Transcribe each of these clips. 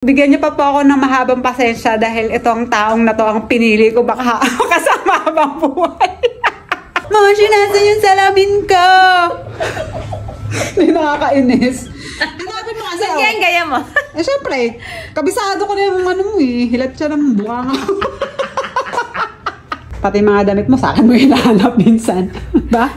Bigyan niyo pa po ako ng mahabang pasensya dahil itong taong na to ang pinili ko baka kasama habang buhay. Moshi, nasan yung salamin ko? Hindi nakakainis. Hanapin mo kasi. Yan, gaya mo. Eh, syempre, kabisado ko na yung ano mo eh. Hilat siya ng buwang. Pati mga damit mo, sa akin mo hinahanap minsan. Ba?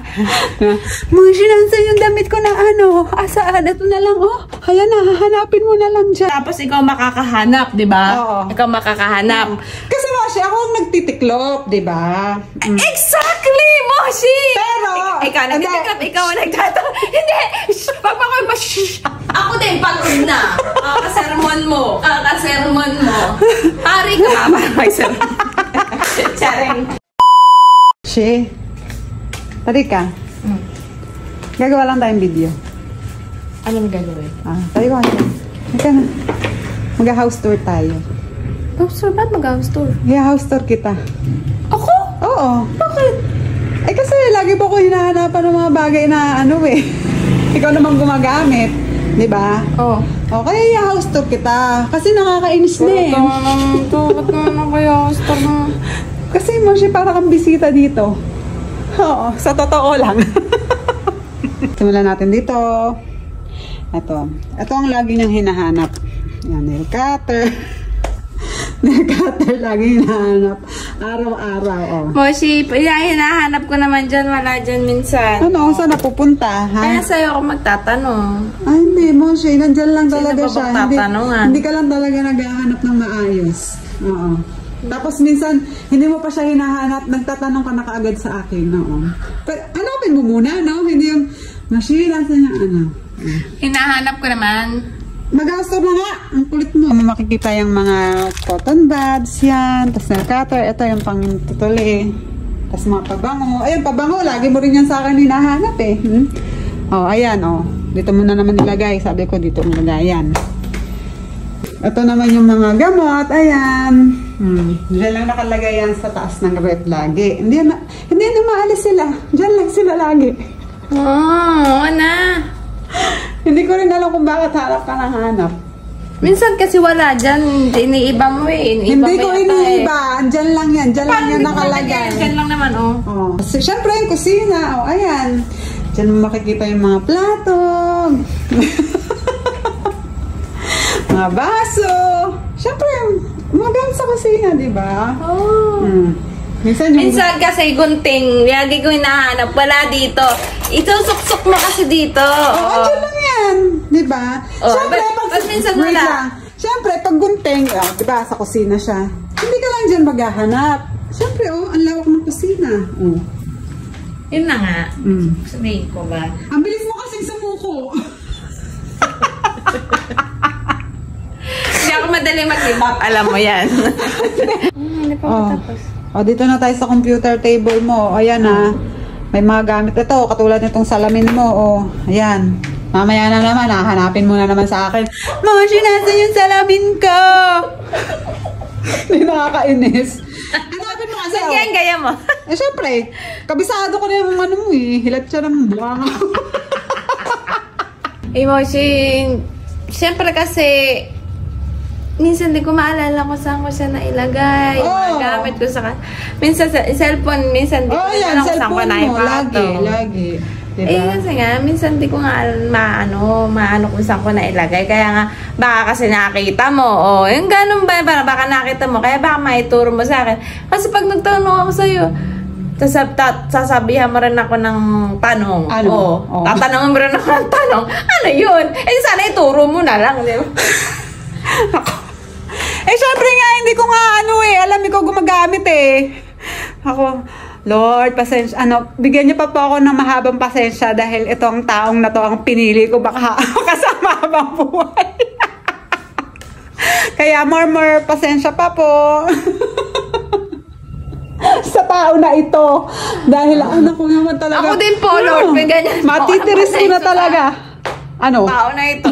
Moshi, nasan yung damit ko na ano? Asaan? Ito na lang, oh. Ayan na, hahanapin mo na lang dyan. Tapos ikaw makakahanap, di ba? Oo. Ikaw makakahanap. Kasi Moshi, ako ang nagtitiklop, di ba? Exactly, Moshi! Pero, ikaw nagtitiklop, ikaw ang nagtatanong. Hindi! Pag ako ba, ako din, pagod na. Kakasermon mo. Kakasermon mo. Hari ka. Parang sermon. Charing. She, tari ka. Gagawa lang tayong video. Anong gagawin? Tayo ka na. Ika na. Mag-house tour tayo. House tour? Ba't mag-house tour? I-house tour kita. Ako? Oo. Bakit? Eh kasi lagi po ko hinahanapan ng mga bagay na ano eh. Ikaw naman gumagamit. Di ba? Oo. O kaya i-house tour kita. Kasi nakakainis din. Ba't naman kaya house tour na? Kasi mo siya para kang bisita dito. Oo. Sa totoo lang. Simulan natin dito. Ito ang lagi niyang hinahanap. Yan, nail cutter. Nail cutter lagi hinahanap. Araw-araw, oh. Moshi, hinahanap ko naman dyan. Wala dyan minsan. Ano, saan napupunta, ha? Kaya sa'yo ako magtatanong. Ay, hindi, Moshi. Nandyan lang talaga Sino siya. ba magtatanungan? Hindi ka lang talaga naghahanap ng maayos. Oo. Tapos minsan, hindi mo pa siya hinahanap. Nagtatanong ka na kaagad sa akin, oo. Pero, hanapin mo muna, no? Hindi yung, Moshi, nasa niya, ano? Hinahanap ko naman. Mag-house na nga. Ang kulit mo. Makikita yung mga cotton buds yan. Tapos nail cutter. Ito yung pang tutuli. Tapos mga pabango. Ayun, pabango. Lagi mo rin yan sa akin hinahanap eh. Oh, ayan, oh. Dito mo na naman nilagay. Sabi ko, dito mo nilagay. Ayan. Ito naman yung mga gamot. Ayan. Diyan lang nakalagay yan sa taas ng rep lagi. Hindi na maalis sila. Diyan lang sila lagi. Oo na. Hindi ko rin alam kung bakit hanap ka ng hanap. Minsan kasi wala dyan. Iniiba mo eh. Hindi ko iniiba. Diyan lang yan. Diyan lang yan nakalagay. Diyan lang naman, oh. Oh. Siyempre yung kusina. Oh, ayan. Diyan mo makikita yung mga plato. Mga baso. Siyempre, magamit sa kusina, di ba? Oh. Minsan kasi gunting, lagi ko hinahanap, wala dito. Itusuksok mo kasi dito. Oo, andyan lang yan. Diba? Siyempre, minsan wala. Siyempre, pag gunting, diba, sa kusina siya. Hindi ka lang dyan maghahanap. Siyempre, ang lawak ng kusina. Yun na nga. Sabihin ko ba? Ang bilis mo kasing sumuko. Hindi ako madali mag-give up, alam mo yan. Hindi pa matapos. Dito na tayo sa computer table mo. Ayan may mga gamit ito. Katulad nitong salamin mo. Ayan. Mamaya na naman, hanapin mo na naman sa akin. Moshi, nasan yung salamin ko? Hindi nakakainis. Hanapin mo kasi. Yan, gaya mo. Eh, syempre, kabisado ko na yung ano mo eh. Hilat siya ng buwang. Moshi, syempre kasi minsan di ko maalala kung saan ko siya nailagay. Gamit ko sa minsan sa cellphone, minsan di ko alam kung saan ko naipato. Lagi. Diba? Kasi nga, minsan di ko nga maano kung saan ko nailagay. Kaya nga, baka kasi nakita mo. Yung ganun ba, baka nakita mo. Kaya baka maituro mo sa akin. Kasi pag nagtanong ako sa'yo, sasabihan mo rin ako ng tanong. Ano? Tatanungin mo rin ako ng tanong. Ano yun? Sana ituro mo na lang. Di ba? Syempre nga, hindi ko nga alam ko gumagamit eh. Ako, Lord, pasensya, bigyan niyo pa po ako ng mahabang pasensya dahil itong taong na to ang pinili ko baka kasama habang buhay. Kaya more pasensya pa po. Sa tao na ito. Dahil anak ko naman talaga. Ako din po, Lord, may ganyan. Matitiris ko na talaga. Ano? Tao na ito.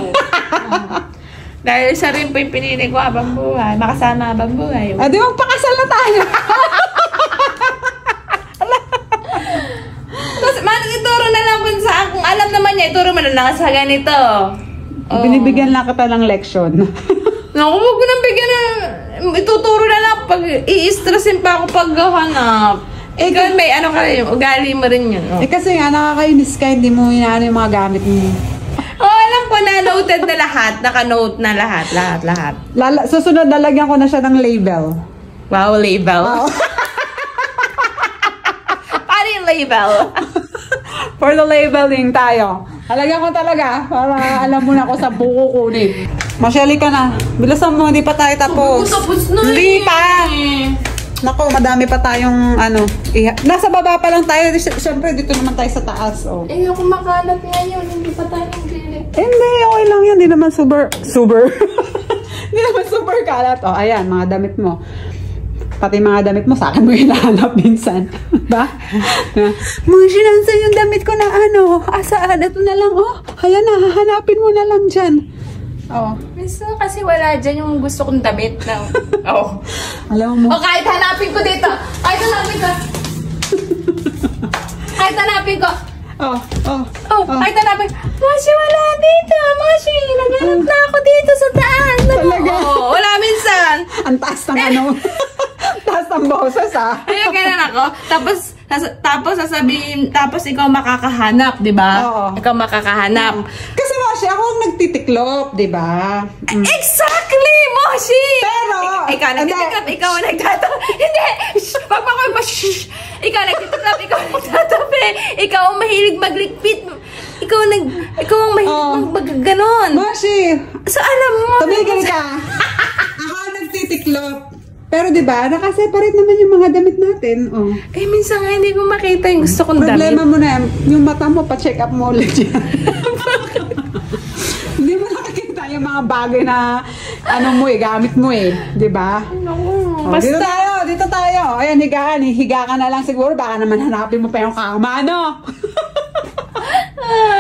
Dahil siya rin po yung pinili ko habang buhay. Makasama habang buhay. Di magpakasal na tayo. Tapos, ituro na lang kung alam naman niya, ituro mo na lang sa ganito. Binibigyan lang kita ng leksyon. Naku, huwag ko nang bigyan ng... Ituturo na lang pag i-stressin pa ako paghahanap. Ikaw may ano ka rin, ugali mo rin yun. Oh. Kasi nga, nakakainis ka, hindi mo inaano yung mga gamit mo. Alam ko na, noted na lahat. Naka-note na lahat. Susunod, lalagyan ko na siya ng label. Wow, label. Oh. Paano yung label? For the labeling tayo. Halagyan ko talaga para alam mo na kung saan buko kunin. Masyali ka na. Bilisan mo, hindi pa tayo tapos. Tapos na Hindi pa. Nako, madami pa tayong ano. Nasa baba pa lang tayo. Siyempre, dito naman tayo sa taas. Oh. Eh, ako makalat ngayon. Hindi pa tayo nag-delete. Hindi, okay lang yan. Hindi naman super. Hindi naman super kalat. Oh, ayan, mga damit mo. Pati mga damit mo, sa akin mo hinahanap minsan. Ba? Mushi, nansan yung damit ko na ano? Asaan? Ito na lang, oh. Ayan na, hahanapin mo na lang dyan. Oh. Minsan kasi wala dyan yung gusto kong damit na. Oh. Alam mo. O kahit hanapin ko dito. Kahit hanapin ko. Oh. Kahit hanapin ko. Moshi, wala dito. Moshi, naghanap na ako dito sa taas. Talaga? Oo, wala minsan. Ang taas ng ano. Taas ng boses, ah. Ayun, ganun ako. Tapos sasabihin, tapos ikaw makakahanap, di ba? Oo. Ikaw makakahanap. Kasi Moshi, ako ang nagtitiklop, di ba? Exactly, Moshi! Pero, ikaw nagtitiklop, ikaw ang nagtatabi. Hindi! Pag ako ikaw nagtitiklop, ikaw ang nagtatabi. Ikaw ang mahilig maglikpit. Ikaw ang mahilig mag-ganon. Moshi, So, alam mo. tumigil ka. Ako ang nagtitiklop. Pero di ba, nakaseparate naman yung mga damit natin. Oh. Eh, minsan nga hindi ko makita yung gusto kong damit. Problema mo na, yung mata mo, pa-check up mo ulit yan. Hindi mo nakikita yung mga bagay na ano mo gamit mo di ba? Oh, Basta. dito tayo. Ayan, higa ka na lang siguro. Baka naman hanapin mo pa yung kama, no?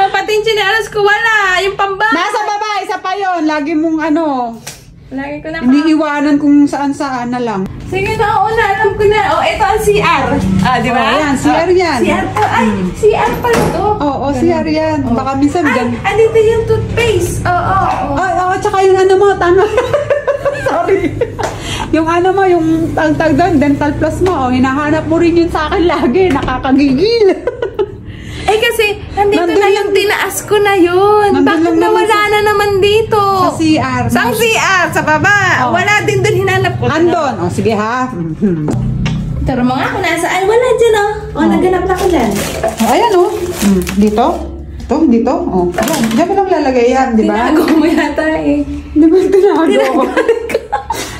Pati yung chinelas ko, wala. Yung pambaba. Nasa baba, isa pa yun. Lagi mong ano, Lagi ko na iniiwanan kung saan-saan na lang. Sige na, alam ko na. Oh, ito ang CR. Di ba? Oh, yan, CR yan. CR po. Ay, CR pala to. Oo, CR yan. Baka minsan Ay, andito yung toothpaste. Oo. Ay, tsaka yung ano mo, tama. Sorry. Yung ano mo, yung tag doon, dental plus mo, hinahanap mo rin yun sa akin lagi. Nakakagigil. Eh kasi, nandito na yung tinaas ko na yun. Bakit nawala na naman dito? Sa CR. Sa CR, sa baba. Wala din doon, hinanap ko. Andon. O, sige ha. Turo mo nga kung nasaan. Wala dyan, naganap na ko dyan. Ayan, Dito? Dito? Oh. Diyan mo lang lalagay yan, di ba? Tinago mo yata eh. Di ba tinago?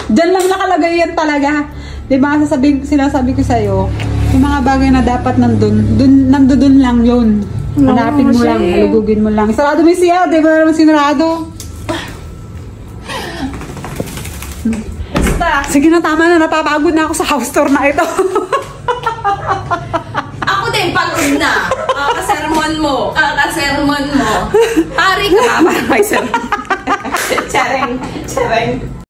Diyan lang nakalagay yan talaga. Di ba, sinasabi ko sa'yo, yung mga bagay na dapat nandun lang yun. Hanapin mo lang, halugugin mo lang. Sarado mo yung siya, di ba naman sinarado? Basta. Sige na, tama na, napapagod na ako sa house tour na ito. Ako din, pagod na. Kakasermon mo. Hari ka ba? Parang may sermon. Chareng.